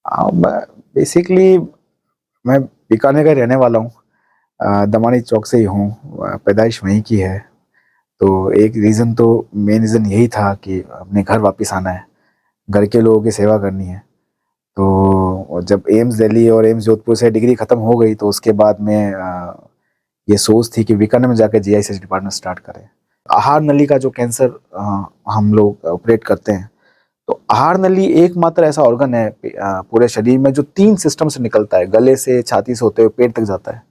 Basically मैं बीकानेर का रहने वाला हूँ। दमानी चौक से ही हूँ। पैदाइश वहीं की है। तो एक रीज़न तो मेन रीज़न यही था कि अपने घर वापस आना है, घर के लोगों की सेवा करनी है। तो जब एम्स दिल्ली और एम्स जोधपुर से डिग्री ख़त्म हो गई तो उसके बाद में ये सोच थी कि बीकानेर में जाकर जीआईसी डिपार्टमेंट स्टार्ट करें। आहार नली का जो कैंसर हम लोग ऑपरेट करते हैं, तो आहार नली एकमात्र ऐसा ऑर्गन है पूरे शरीर में जो 3 सिस्टम से निकलता है, गले से, छाती से होते हुए पेट तक जाता है।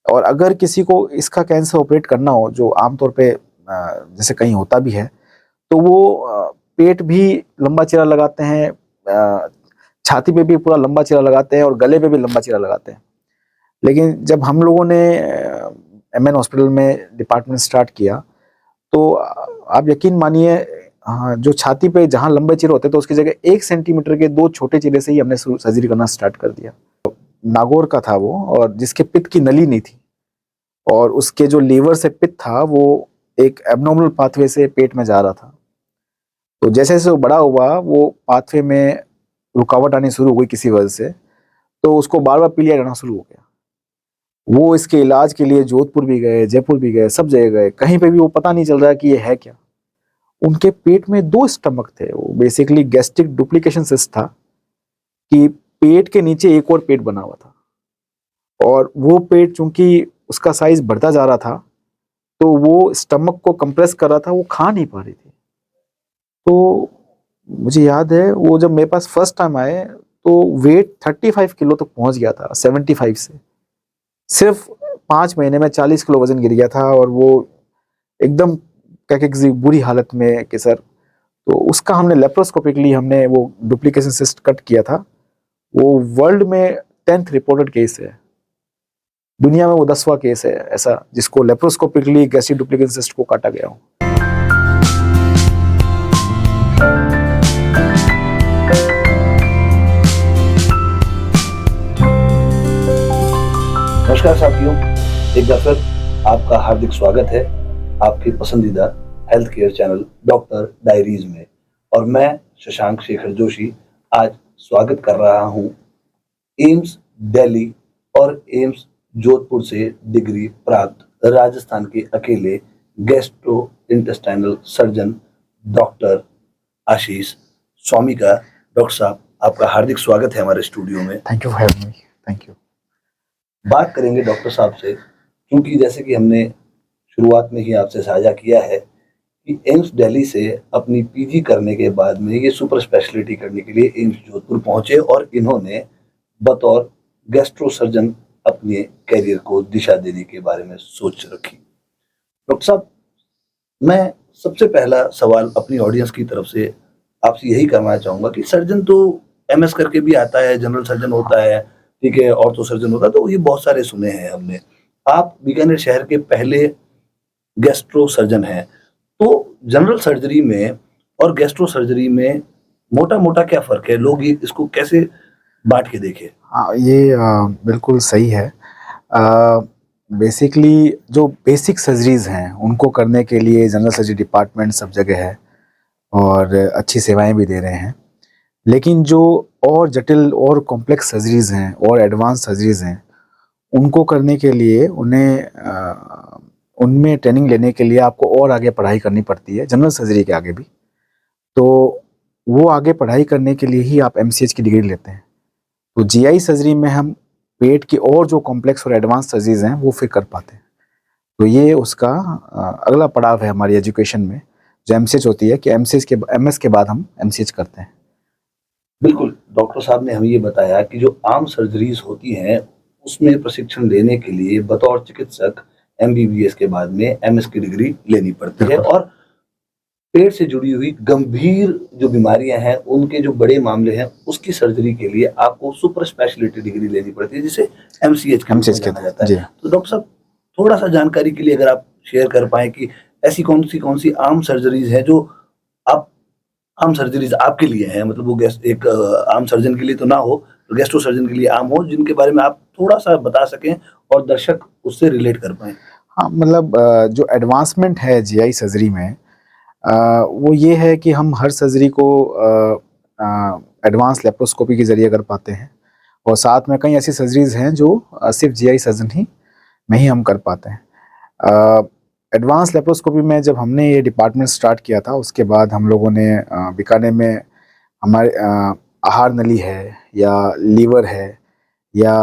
और अगर किसी को इसका कैंसर ऑपरेट करना हो, जो आमतौर पे जैसे कहीं होता भी है, तो वो पेट भी लंबा चीरा लगाते हैं, छाती पे भी पूरा लंबा चीरा लगाते हैं और गले पे भी लंबा चीरा लगाते हैं। लेकिन जब हम लोगों ने एमएन हॉस्पिटल में डिपार्टमेंट स्टार्ट किया, तो आप यकीन मानिए, हाँ, जो छाती पे जहाँ लंबे चीरे होते थे, तो उसकी जगह 1 सेंटीमीटर के 2 छोटे चीरे से ही हमने सर्जरी करना स्टार्ट कर दिया। नागौर का था वो, और जिसके पित्त की नली नहीं थी, और उसके जो लीवर से पित्त था वो एक एब्नॉर्मल पाथवे से पेट में जा रहा था। तो जैसे जैसे वो बड़ा हुआ, वो पाथवे में रुकावट आनी शुरू हो गई किसी वजह से, तो उसको बार बार पीलिया जाना शुरू हो गया। वो इसके इलाज के लिए जोधपुर भी गए, जयपुर भी गए, सब जगह गए, कहीं पे भी वो पता नहीं चल रहा कि ये है क्या। उनके पेट में 2 स्टमक थे। वो बेसिकली गैस्ट्रिक डुप्लीकेशन सिस्ट था कि पेट के नीचे एक और पेट बना हुआ था, और वो पेट चूंकि उसका साइज बढ़ता जा रहा था, तो वो स्टमक को कंप्रेस कर रहा था, वो खा नहीं पा रही थी। तो मुझे याद है, वो जब मेरे पास फर्स्ट टाइम आए तो वेट 35 किलो तक पहुंच गया था, 75 से। सिर्फ 5 महीने में 40 किलो वजन गिर गया था, और वो एकदम क्या किसी बुरी हालत में कि सर। तो उसका हमने लेप्रोस्कोपिकली हमने वो डुप्लीकेशन सिस्ट कट किया था। वो वर्ल्ड में 10th रिपोर्टेड केस है, दुनिया में वो 10वां केस है ऐसा जिसको लेप्रोस्कोपिकली गैस्ट्रिक डुप्लीकेशन सिस्ट को काटा गया हो। नमस्कार साथियों, एक बार फिर आपका हार्दिक स्वागत है आपके पसंदीदा health care channel doctor diaries में। और मैं शशांक शेखर जोशी आज स्वागत कर रहा हूं एम्स दिल्ली और एम्स जोधपुर से डिग्री प्राप्त राजस्थान के अकेले गैस्ट्रो इंटेस्टाइनल सर्जन डॉक्टर आशीष स्वामी का। डॉक्टर साहब, आपका हार्दिक स्वागत है हमारे स्टूडियो में। Thank you for having me. Thank you. बात करेंगे डॉक्टर साहब से, क्योंकि जैसे कि हमने शुरुआत में ही आपसे साझा किया है कि एम्स दिल्ली से अपनी पीजी करने के बाद में ये सुपर स्पेशलिटी करने के लिए एम्स जोधपुर पहुंचे, और इन्होंने बतौर गैस्ट्रो सर्जन अपने कैरियर को दिशा देने के बारे में सोच रखी। डॉक्टर साहब, मैं सबसे पहला सवाल अपनी ऑडियंस की तरफ से आपसे यही करना चाहूंगा कि सर्जन तो एमएस करके भी आता है, जनरल सर्जन होता है, ठीक है, ऑर्थो सर्जन होता है, तो ये बहुत सारे सुने हैं हमने। आप बीकानेर शहर के पहले गैस्ट्रो सर्जन हैं, तो जनरल सर्जरी में और गैस्ट्रो सर्जरी में मोटा मोटा क्या फर्क है? लोग ये इसको कैसे बांट के देखें? हाँ, ये बिल्कुल सही है। बेसिकली जो बेसिक सर्जरीज हैं उनको करने के लिए जनरल सर्जरी डिपार्टमेंट सब जगह है, और अच्छी सेवाएं भी दे रहे हैं। लेकिन जो और जटिल और कॉम्प्लेक्स सर्जरीज हैं और एडवांस सर्जरीज हैं, उनको करने के लिए उनमें ट्रेनिंग लेने के लिए आपको और आगे पढ़ाई करनी पड़ती है, जनरल सर्जरी के आगे भी। तो वो आगे पढ़ाई करने के लिए ही आप एमसीएच की डिग्री लेते हैं। तो जीआई सर्जरी में हम पेट की और जो कॉम्प्लेक्स और एडवांस सर्जरीज हैं वो फिर कर पाते हैं। तो ये उसका अगला पड़ाव है हमारी एजुकेशन में, जो एमसीएच होती है, कि एमएस के बाद हम एमसीएच करते हैं। बिल्कुल, डॉक्टर साहब ने हमें ये बताया कि जो आम सर्जरीज होती हैं उसमें प्रशिक्षण लेने के लिए बतौर चिकित्सक एमबीबीएस के बाद में एमएस की डिग्री लेनी पड़ती है, और पेट से जुड़ी हुई गंभीर जो बीमारियां हैं, उनके जो बड़े मामले हैं, उसकी सर्जरी के लिए आपको सुपर स्पेशलिटी डिग्री लेनी पड़ती है, जिसे एमसीएच के रूप में जाना जाता है। तो डॉक्टर साहब, थोड़ा सा जानकारी के लिए अगर आप शेयर कर पाए कि ऐसी कौन सी आम सर्जरीज हैं जो आप आम सर्जरीज आपके लिए हैं, मतलब वो एक आम सर्जन के लिए तो ना हो, गैस्ट्रो सर्जन के लिए आम हो, जिनके बारे में आप थोड़ा सा बता सकें और दर्शक उससे रिलेट कर पाए। हाँ, मतलब जो एडवांसमेंट है जीआई सर्जरी में, वो ये है कि हम हर सर्जरी को एडवांस लेप्रोस्कोपी के जरिए कर पाते हैं, और साथ में कई ऐसी सर्जरीज हैं जो सिर्फ जीआई सर्जन ही में ही हम कर पाते हैं। एडवांस लेप्रोस्कोपी में जब हमने ये डिपार्टमेंट स्टार्ट किया था, उसके बाद हम लोगों ने बीकानेर में हमारे आहार नली है या लीवर है या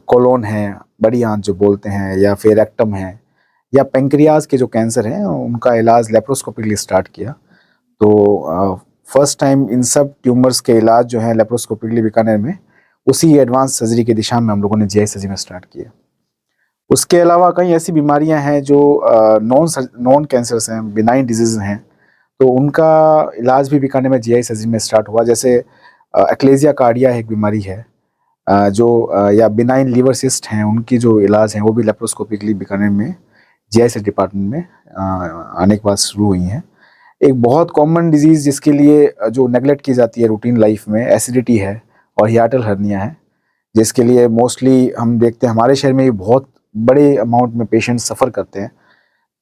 कोलोन है, बड़ी आंत जो बोलते हैं, या फिर रेक्टम है, या पेंक्रियाज के जो कैंसर हैं उनका इलाज लेप्रोस्कोपिकली स्टार्ट किया। तो फर्स्ट टाइम इन सब ट्यूमर्स के इलाज जो है लेप्रोस्कोपिकली बीकानेर में उसी एडवांस सर्जरी की दिशा में हम लोगों ने जीआई सर्जरी में स्टार्ट किया। उसके अलावा कई ऐसी बीमारियां हैं जो नॉन कैंसर्स हैं, बिनाइन डिजीज हैं, तो उनका इलाज भी बीकानेर में जीआई सर्जरी में स्टार्ट हुआ। जैसे एक्लेजिया कार्डिया एक बीमारी है या बिनाइन लीवर सिस्ट हैं, उनकी जो इलाज हैं वो भी लेप्रोस्कोपिकली बीकानेर में जीआई सर्जरी डिपार्टमेंट में आने के बाद शुरू हुई हैं। एक बहुत कॉमन डिजीज़ जिसके लिए जो नेगलेक्ट की जाती है रूटीन लाइफ में, एसिडिटी है और हियाटल हर्निया है, जिसके लिए मोस्टली हम देखते हैं हमारे शहर में भी बहुत बड़े अमाउंट में पेशेंट सफ़र करते हैं।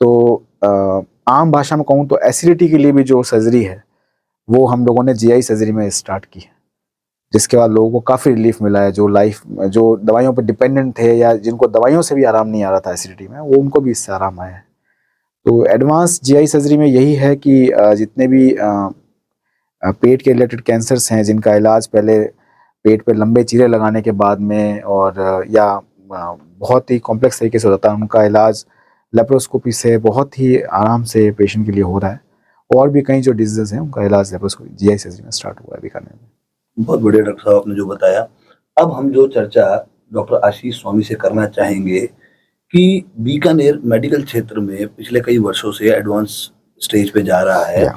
तो आम भाषा में कहूँ तो एसिडिटी के लिए भी जो सर्जरी है वो हम लोगों ने जीआई सर्जरी में स्टार्ट की है, जिसके बाद लोगों को काफ़ी रिलीफ मिला है। जो दवाइयों पर डिपेंडेंट थे या जिनको दवाइयों से भी आराम नहीं आ रहा था एसिडिटी में, वो उनको भी इससे आराम आया है। तो एडवांस जीआई सर्जरी में यही है कि जितने भी पेट के रिलेटेड कैंसर्स हैं जिनका इलाज पहले पेट पे लंबे चीरे लगाने के बाद में और या बहुत ही कॉम्प्लेक्स तरीके से होता है, उनका इलाज लेप्रोस्कोपी से बहुत ही आराम से पेशेंट के लिए हो रहा है। और भी कई जो डिजीजेस हैं उनका इलाज लेप्रोस्कोपी जीआई सर्जरी में स्टार्ट हुआ है बीकानेर में। बहुत बढ़िया डॉक्टर साहब आपने जो बताया। अब हम जो चर्चा डॉक्टर आशीष स्वामी से करना चाहेंगे कि बीकानेर मेडिकल क्षेत्र में पिछले कई वर्षों से एडवांस स्टेज पे जा रहा है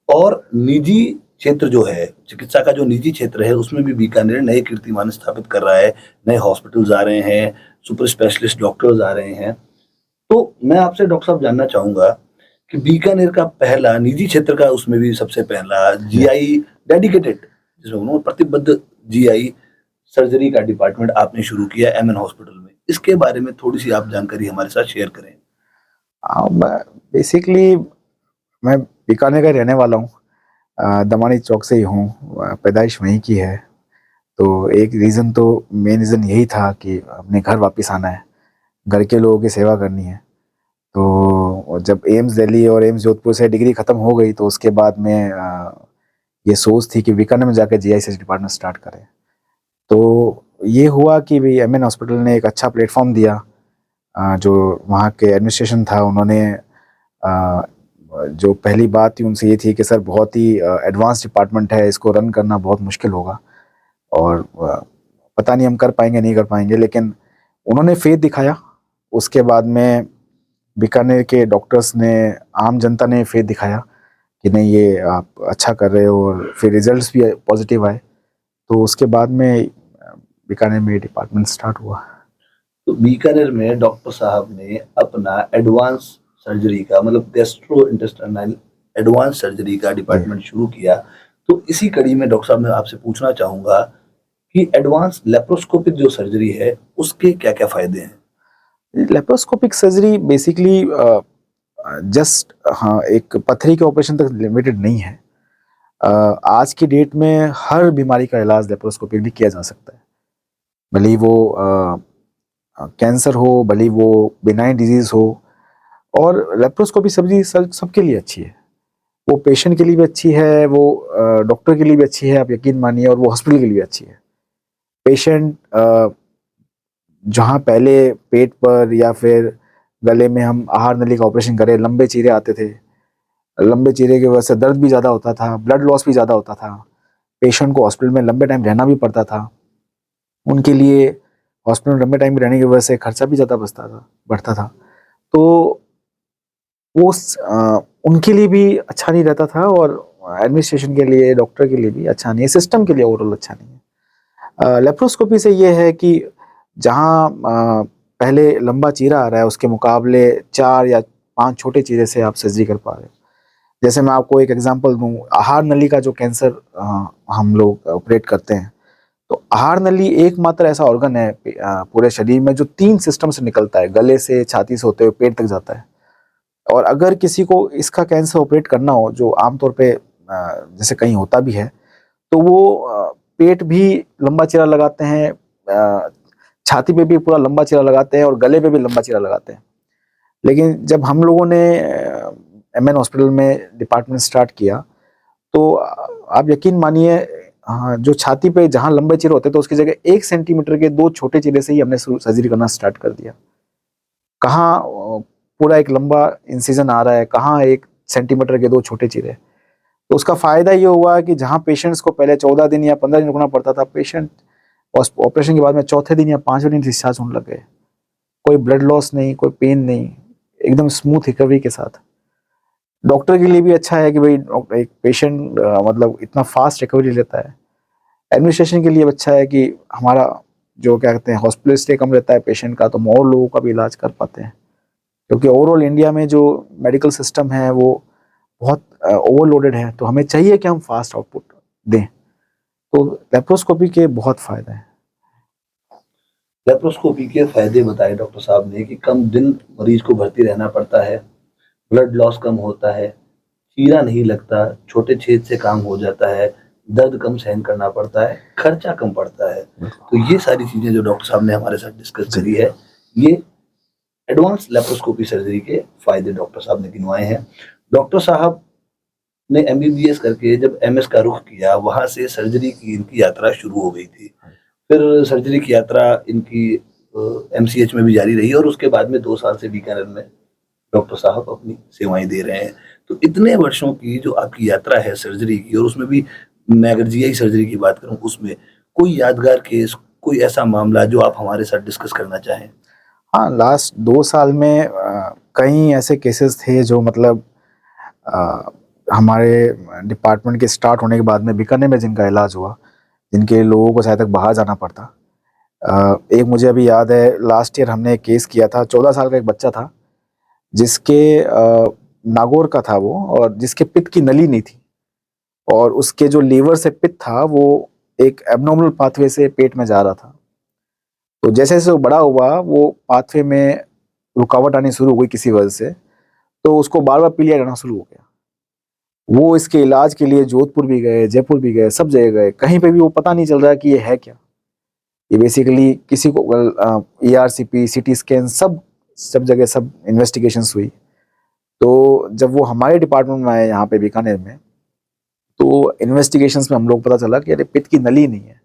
और निजी क्षेत्र जो है, चिकित्सा का जो निजी क्षेत्र है, उसमें भी बीकानेर नए कीर्तिमान स्थापित कर रहा है। नए हॉस्पिटल्स आ रहे हैं, सुपर स्पेशलिस्ट डॉक्टर्स आ रहे हैं। तो मैं आपसे डॉक्टर साहब जानना चाहूंगा कि बीकानेर का पहला निजी क्षेत्र का, उसमें भी सबसे पहला जीआई डेडिकेटेड, जिसमें उन्होंने प्रतिबद्ध जीआई सर्जरी का डिपार्टमेंट आपने शुरू किया एमएन हॉस्पिटल में, इसके बारे में थोड़ी सी आप जानकारी हमारे साथ शेयर करें। बेसिकली मैं बीकानेर का रहने वाला हूँ, दमानी चौक से ही हूँ, पैदाइश वहीं की है। तो एक रीज़न तो मेन रीज़न यही था कि अपने घर वापस आना है, घर के लोगों की सेवा करनी है। तो जब एम्स दिल्ली और एम्स जोधपुर से डिग्री ख़त्म हो गई तो उसके बाद में ये सोच थी कि बीकानेर में जाकर जीआई सर्जरी डिपार्टमेंट स्टार्ट करें। तो ये हुआ कि भाई एमएन हॉस्पिटल ने एक अच्छा प्लेटफॉर्म दिया। जो वहाँ के एडमिनिस्ट्रेशन था, उन्होंने जो पहली बात थी उनसे ये थी कि सर बहुत ही एडवांस डिपार्टमेंट है, इसको रन करना बहुत मुश्किल होगा और पता नहीं हम कर पाएंगे नहीं कर पाएंगे, लेकिन उन्होंने फेथ दिखाया। उसके बाद में बीकानेर के डॉक्टर्स ने, आम जनता ने फेथ दिखाया कि नहीं ये आप अच्छा कर रहे हो, और फिर रिजल्ट्स भी पॉजिटिव आए। तो उसके बाद में बीकानेर में डिपार्टमेंट स्टार्ट हुआ। तो बीकानेर में डॉक्टर साहब ने अपना एडवांस सर्जरी का, मतलब गैस्ट्रो इंटेस्टाइनल एडवांस सर्जरी का डिपार्टमेंट शुरू किया। तो इसी कड़ी में डॉक्टर साहब मैं आपसे पूछना चाहूंगा कि एडवांस लेप्रोस्कोपिक जो सर्जरी है उसके क्या क्या फायदे हैं। लेप्रोस्कोपिक सर्जरी बेसिकली जस्ट एक पथरी के ऑपरेशन तक लिमिटेड नहीं है। आज की डेट में हर बीमारी का इलाज लेप्रोस्कोपिकली किया जा सकता है, भले ही वो कैंसर हो, भले ही वो बिनाइन डिजीज हो। और लेप्रोस्कोपी सर्जरी सबके लिए अच्छी है, वो पेशेंट के लिए भी अच्छी है, वो डॉक्टर के लिए भी अच्छी है, आप यकीन मानिए, और वो हॉस्पिटल के लिए भी अच्छी है। पेशेंट जहाँ पहले पेट पर या फिर गले में हम आहार नली का ऑपरेशन करें, लंबे चीरे आते थे, लंबे चीरे की वजह से दर्द भी ज़्यादा होता था, ब्लड लॉस भी ज़्यादा होता था, पेशेंट को हॉस्पिटल में लंबे टाइम रहना भी पड़ता था। उनके लिए हॉस्पिटल में लंबे टाइम रहने की वजह से खर्चा भी ज़्यादा बढ़ता था। तो वो उनके लिए भी अच्छा नहीं रहता था, और एडमिनिस्ट्रेशन के लिए, डॉक्टर के लिए भी अच्छा नहीं है, सिस्टम के लिए ओवरऑल अच्छा नहीं है। लेप्रोस्कोपी से ये है कि जहाँ पहले लंबा चीरा आ रहा है उसके मुकाबले 4 या 5 छोटे चीरे से आप सर्जरी कर पा रहे हैं। जैसे मैं आपको एक एग्जांपल दूं, आहार नली का जो कैंसर हम लोग ऑपरेट करते हैं, तो आहार नली एकमात्र ऐसा ऑर्गन है पूरे शरीर में जो 3 सिस्टम से निकलता है, गले से, छाती से होते हुए पेट तक जाता है। और अगर किसी को इसका कैंसर ऑपरेट करना हो, जो आमतौर पे जैसे कहीं होता भी है, तो वो पेट भी लंबा चीरा लगाते हैं, छाती पे भी पूरा लंबा चीरा लगाते हैं और गले पे भी लंबा चीरा लगाते हैं। लेकिन जब हम लोगों ने एमएन हॉस्पिटल में डिपार्टमेंट स्टार्ट किया, तो आप यकीन मानिए, हाँ, जो छाती पे जहाँ लंबे चीरे होते थे उसकी जगह 1 सेंटीमीटर के 2 छोटे चीरे से ही हमने सर्जरी करना स्टार्ट कर दिया। कहाँ पूरा एक लंबा इंसिजन आ रहा है, कहाँ 1 सेंटीमीटर के 2 छोटे चीरे। तो उसका फायदा ये हुआ कि जहाँ पेशेंट्स को पहले 14 दिन या 15 दिन रुकना पड़ता था, पेशेंट ऑपरेशन के बाद में चौथे दिन या 5वें दिन डिस्चार्ज होने लग गए। कोई ब्लड लॉस नहीं, कोई पेन नहीं, एकदम स्मूथ रिकवरी के साथ। डॉक्टर के लिए भी अच्छा है कि भाई एक पेशेंट मतलब इतना फास्ट रिकवरी लेता है। एडमिनिस्ट्रेशन के लिए अच्छा है कि हमारा जो क्या कहते हैं हॉस्पिटल स्टे कम रहता है पेशेंट का, तो हम और लोगों का भी इलाज कर पाते हैं। क्योंकि ओवरऑल इंडिया में जो मेडिकल सिस्टम है वो बहुत ओवरलोडेड है, तो हमें चाहिए कि हम फास्ट आउटपुट दें। तो लेप्रोस्कोपी के बहुत फायदे हैं। लेप्रोस्कोपी के फायदे बताए डॉक्टर साहब ने कि कम दिन मरीज को भर्ती रहना पड़ता है, ब्लड लॉस कम होता है, चीरा नहीं लगता, छोटे छेद से काम हो जाता है, दर्द कम सहन करना पड़ता है, खर्चा कम पड़ता है। तो ये सारी चीजें जो डॉक्टर साहब ने हमारे साथ डिस्कस करी है, ये एडवांस लेप्रोस्कोपी सर्जरी के फायदे डॉक्टर साहब ने गिनवाए हैं। डॉक्टर साहब ने एमबीबीएस करके जब एमएस का रुख किया, वहां से सर्जरी की इनकी यात्रा शुरू हो गई थी। फिर सर्जरी की यात्रा इनकी एमसीएच में भी जारी रही और उसके बाद में 2 साल से बीकानेर में डॉक्टर साहब अपनी सेवाएं दे रहे हैं। तो इतने वर्षों की जो आपकी यात्रा है सर्जरी की, और उसमें भी मैं अगर जीआई सर्जरी की बात करूं, उसमें कोई यादगार केस, कोई ऐसा मामला जो आप हमारे साथ डिस्कस करना चाहें? हाँ, लास्ट 2 साल में कई ऐसे केसेस थे जो मतलब अ, हमारे डिपार्टमेंट के स्टार्ट होने के बाद में बीकानेर में जिनका इलाज हुआ, जिनके लोगों को शायद तक बाहर जाना पड़ता। एक मुझे अभी याद है, लास्ट ईयर हमने एक केस किया था। 14 साल का एक बच्चा था जिसके नागौर का था वो, और जिसके पित्त की नली नहीं थी, और उसके जो लीवर से पित्त था वो एक एबनॉर्मल पाथवे से पेट में जा रहा था। तो जैसे जैसे वो बड़ा हुआ, वो पाथवे में रुकावट आनी शुरू हो गई किसी वजह से, तो उसको बार बार पीलिया रहना शुरू हो गया। वो इसके इलाज के लिए जोधपुर भी गए, जयपुर भी गए, सब जगह गए, कहीं पे भी वो पता नहीं चल रहा कि ये है क्या। ये बेसिकली किसी को ईआरसीपी, सीटी स्कैन, सब सब जगह सब इन्वेस्टिगेशंस हुई। तो जब वो हमारे डिपार्टमेंट में आए यहाँ पे बीकानेर में, तो इन्वेस्टिगेशंस में हम लोग पता चला कि अरे पित्त की नली नहीं है।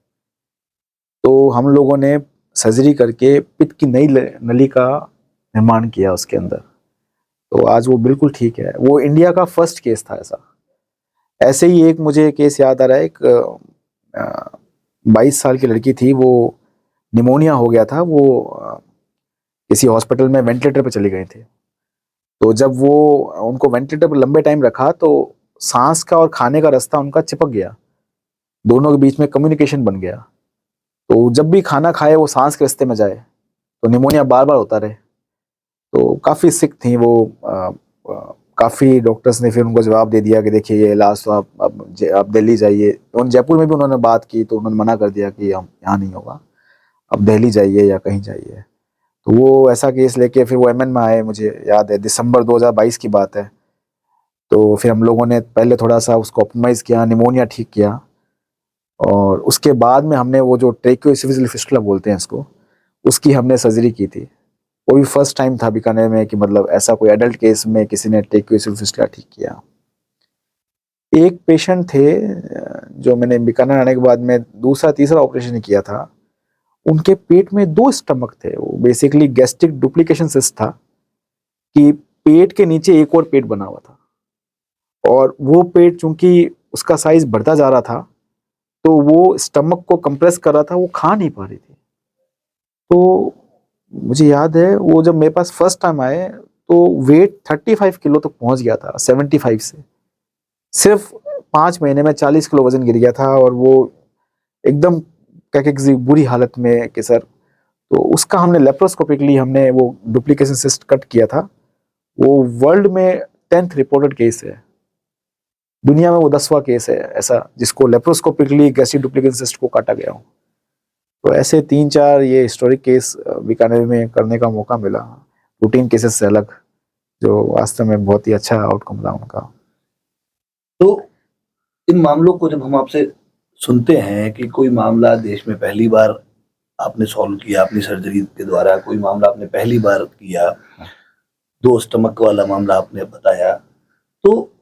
तो हम लोगों ने सर्जरी करके पित्त की नई नली का निर्माण किया उसके अंदर। तो आज वो बिल्कुल ठीक है। वो इंडिया का फर्स्ट केस था ऐसा। ऐसे ही एक मुझे केस याद आ रहा है, एक 22 साल की लड़की थी, वो निमोनिया हो गया था, वो किसी हॉस्पिटल में वेंटिलेटर पे चली गई थी। तो जब वो उनको वेंटिलेटर पर लंबे टाइम रखा, तो सांस का और खाने का रास्ता उनका चिपक गया, दोनों के बीच में कम्युनिकेशन बन गया। तो जब भी खाना खाए वो सांस के रास्ते में जाए, तो निमोनिया बार बार होता रहे। तो काफ़ी सिक थी वो। काफ़ी डॉक्टर्स ने फिर उनको जवाब दे दिया कि देखिए ये इलाज तो आप दिल्ली जाइए। उन जयपुर में भी उन्होंने बात की, तो उन्होंने मना कर दिया कि हम यहाँ नहीं होगा, अब दिल्ली जाइए या कहीं जाइए। तो वो ऐसा केस लेके फिर वो एमएन में आए, मुझे याद है दिसंबर 2022 की बात है। तो फिर हम लोगों ने पहले थोड़ा सा उसको ऑप्टिमाइज़ किया, निमोनिया ठीक किया, और उसके बाद में हमने वो जो ट्रेकियोइसोफेजियल फिस्टुला बोलते हैं इसको, उसकी हमने सर्जरी की थी। वो भी फर्स्ट टाइम था बीकानेर में कि मतलब ऐसा कोई एडल्ट केस में किसी ने ट्रेकियोइसोफेजियल फिस्टुला ठीक किया। एक पेशेंट थे जो मैंने बीकानेर आने के बाद में दूसरा तीसरा ऑपरेशन किया था। उनके पेट में 2 स्टमक थे। वो बेसिकली गैस्ट्रिक डुप्लीकेशन सिस्ट था कि पेट के नीचे एक और पेट बना हुआ था, और वो पेट चूंकि उसका साइज बढ़ता जा रहा था, तो वो स्टमक को कंप्रेस कर रहा था, वो खा नहीं पा रही थी। तो मुझे याद है वो जब मेरे पास फर्स्ट टाइम आए, तो वेट 35 किलो तक पहुंच गया था, 75 से। सिर्फ 5 महीने में 40 किलो वजन गिर गया था, और वो एकदम क्या किसी बुरी हालत में कि सर। तो उसका हमने लेप्रोस्कोपिकली हमने वो डुप्लीकेशन सिस्ट कट किया था। वो वर्ल्ड में 10th रिपोर्टेड केस है, दुनिया में वो 10वां केस है ऐसा जिसको लेप्रोस्कोपिकली गैस्ट्रिक डुप्लीकेशन सिस्ट को काटा गया हो। तो ऐसे 3-4 ये हिस्टोरिक केस बीकानेर में करने का मौका मिला, रूटीन केसेस से अलग, जो वास्तव में बहुत ही अच्छा आउटकम रहा उनका। तो इन मामलों को जब हम आपसे सुनते हैं कि कोई मामला देश में पहली बार आपने सॉल्व किया अपनी सर्जरी के द्वारा, कोई मामला आपने पहली बार किया, 2 स्टमक वाला मामला आपने बताया। तो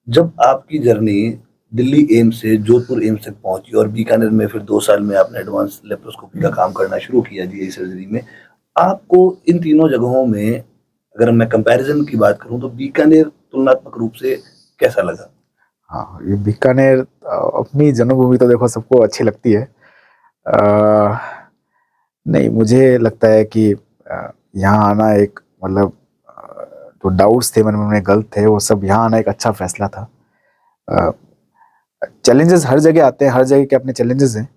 जब आपकी जर्नी दिल्ली एम्स से जोधपुर एम्स तक पहुंची और बीकानेर में फिर 2 साल में आपने एडवांस लेप्रोस्कोपी का काम करना शुरू किया जीआई सर्जरी में, आपको इन तीनों जगहों में अगर मैं कंपैरिजन की बात करूं तो बीकानेर तुलनात्मक रूप से कैसा लगा? हाँ, ये बीकानेर अपनी जन्मभूमि तो देखो सबको अच्छी लगती है। नहीं, मुझे लगता है कि यहाँ आना एक मतलब जो डाउट्स थे मन में गलत थे, वो सब यहाँ आना एक अच्छा फैसला था। चैलेंजेस हर जगह आते हैं, हर जगह के अपने चैलेंजेस हैं,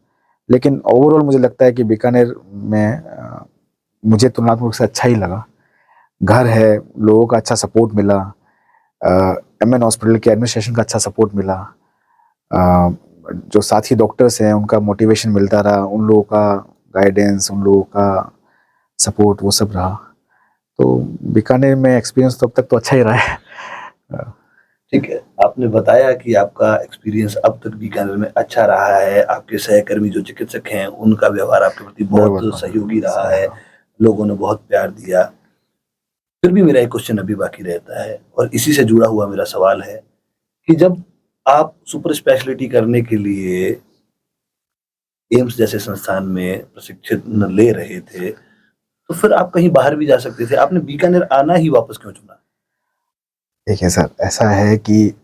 लेकिन ओवरऑल मुझे लगता है कि बीकानेर में मुझे तुलनात्मक रूप से अच्छा ही लगा। घर है, लोगों का अच्छा सपोर्ट मिला, एमएन हॉस्पिटल के एडमिनिस्ट्रेशन का अच्छा सपोर्ट मिला, जो साथी डॉक्टर्स हैं उनका मोटिवेशन मिलता रहा, उन लोगों का गाइडेंस, उन लोगों का सपोर्ट, वो सब रहा। तो बीकानेर में एक्सपीरियंस तो अब तक तो अच्छा ही रहा है। ठीक है, आपने बताया कि आपका एक्सपीरियंस अब तक बीकानेर में अच्छा रहा है, आपके सहकर्मी जो चिकित्सक हैं उनका व्यवहार आपके प्रति बहुत सहयोगी रहा है, लोगों ने बहुत प्यार दिया। फिर भी मेरा एक क्वेश्चन अभी बाकी रहता है और इसी से जुड़ा हुआ मेरा सवाल है कि जब आप सुपर स्पेशलिटी करने के लिए एम्स जैसे संस्थान में प्रशिक्षण ले रहे थे, तो फिर आप कहीं बाहर भी जा सकते थे, आपने बीकानेर आना ही वापस क्यों चुना? देखिए सर, ऐसा है कि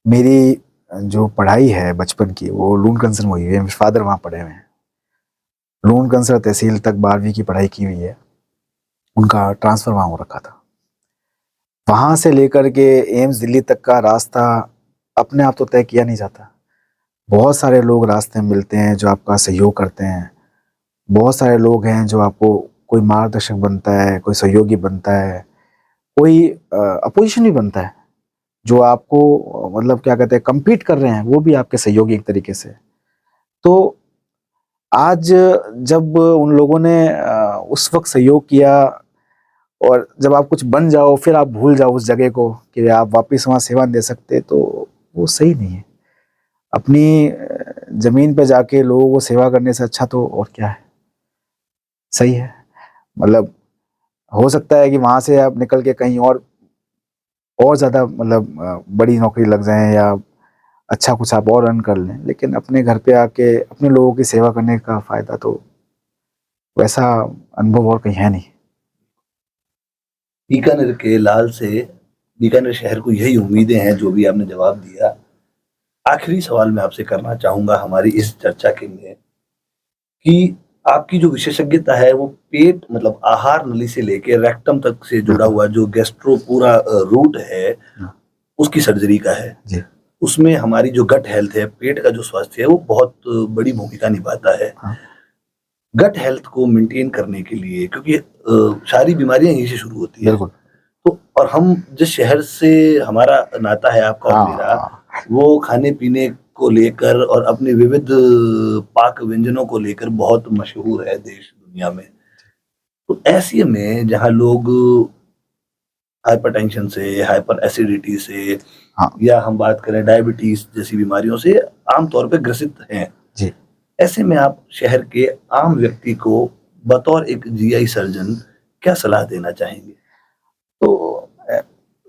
मेरी जो पढ़ाई है बचपन की वो लूणकरसर में हुई है। मेरे फादर वहाँ पढ़े हुए हैं। लूणकरसर तहसील तक 12वीं की पढ़ाई की हुई है। उनका ट्रांसफ़र वहाँ हो रखा था। वहाँ से लेकर के एम्स दिल्ली तक का रास्ता अपने आप तो तय किया नहीं जाता। बहुत सारे लोग रास्ते में मिलते हैं जो आपका सहयोग करते हैं। बहुत सारे लोग हैं जो आपको कोई मार्गदर्शक बनता है, कोई सहयोगी बनता है, कोई अपोज़िशन भी बनता है, जो आपको मतलब क्या कहते हैं कम्पीट कर रहे हैं, वो भी आपके सहयोगी एक तरीके से। तो आज जब उन लोगों ने उस वक़्त सहयोग किया और जब आप कुछ बन जाओ फिर आप भूल जाओ उस जगह को कि आप वापस वहाँ सेवा दे सकते, तो वो सही नहीं है। अपनी ज़मीन पे जाके लोगों को सेवा करने से अच्छा तो और क्या है, सही है। मतलब हो सकता है कि वहाँ से आप निकल के कहीं और ज़्यादा मतलब बड़ी नौकरी लग जाएँ या अच्छा कुछ आप और अर्न कर लें, लेकिन अपने घर पे आके अपने लोगों की सेवा करने का फ़ायदा तो वैसा अनुभव और कहीं है नहीं। बीकानेर के लाल से बीकानेर शहर को यही उम्मीदें हैं जो भी आपने जवाब दिया। आखिरी सवाल मैं आपसे करना चाहूँगा हमारी इस चर्चा के लिए कि आपकी जो विशेषज्ञता है वो पेट मतलब आहार नली से लेके रेक्टम तक से जुड़ा हुआ जो गैस्ट्रो पूरा रूट है, हाँ। उसकी सर्जरी का है। जी। उसमें हमारी जो गट हेल्थ है, पेट का जो स्वास्थ्य है वो बहुत बड़ी भूमिका निभाता है। हाँ। गट हेल्थ को मेंटेन करने के लिए क्योंकि सारी बीमारियाँ यहीं से शुरू होती है। बिल्कुल। तो और हम जिस शहर से हमारा नाता है आपका और मेरा, हाँ, वो खाने-पीने को लेकर और अपने विविध पाक व्यंजनों को लेकर बहुत मशहूर है देश दुनिया में। तो ऐसे में जहाँ लोग हाइपरटेंशन से, हाइपर एसिडिटी से हाँ। या हम बात करें डायबिटीज़ जैसी बीमारियों से आम तौर पे ग्रसित हैं। जी। ऐसे में आप शहर के आम व्यक्ति को बतौर एक जीआई सर्जन क्या सलाह देना चाहेंगे? तो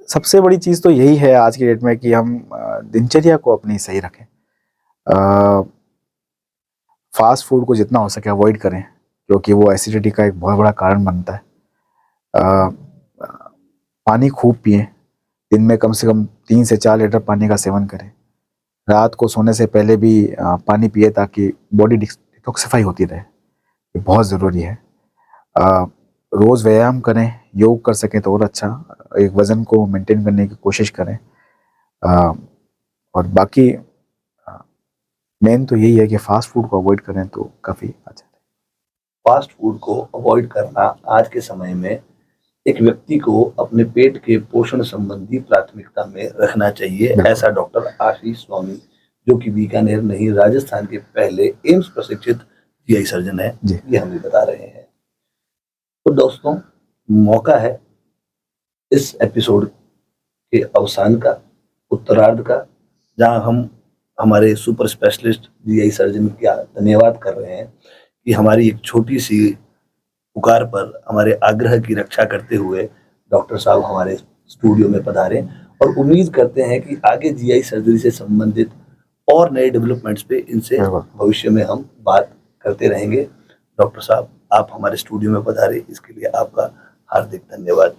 सबसे बड़ी चीज़ तो यही है आज की डेट में कि हम दिनचर्या को अपनी सही रखें। फ़ास्ट फूड को जितना हो सके अवॉइड करें, क्योंकि वो एसिडिटी का एक बहुत बड़ा कारण बनता है। अ, पानी खूब पिएँ, दिन में कम से कम 3 से 4 लीटर पानी का सेवन करें। रात को सोने से पहले भी पानी पिएँ ताकि बॉडी डिटॉक्सिफ़ाई होती रहे, ये बहुत ज़रूरी है। अ, रोज़ व्यायाम करें, योग कर सकें तो और अच्छा, एक वज़न को मेंटेन करने की कोशिश करें। अ, और बाकी मेन तो यही है कि फ़ास्ट फूड को अवॉइड करें तो काफ़ी अच्छा है। फास्ट फूड को अवॉइड करना आज के समय में एक व्यक्ति को अपने पेट के पोषण संबंधी प्राथमिकता में रखना चाहिए, ऐसा डॉक्टर आशीष स्वामी जो कि बीकानेर नहीं राजस्थान के पहले एम्स प्रशिक्षित जीआई सर्जन है, ये हमें बता रहे हैं। तो दोस्तों, मौका है इस एपिसोड के अवसान का, उत्तरार्ध का, जहां हम हमारे सुपर स्पेशलिस्ट जीआई सर्जन का धन्यवाद कर रहे हैं कि हमारी एक छोटी सी पुकार पर हमारे आग्रह की रक्षा करते हुए डॉक्टर साहब हमारे स्टूडियो में पधारे, और उम्मीद करते हैं कि आगे जीआई सर्जरी से संबंधित और नए डेवलपमेंट्स पे इनसे बिल्कुल। भविष्य में हम बात करते रहेंगे। डॉक्टर साहब, आप हमारे स्टूडियो में पधारे, इसके लिए आपका हार्दिक धन्यवाद।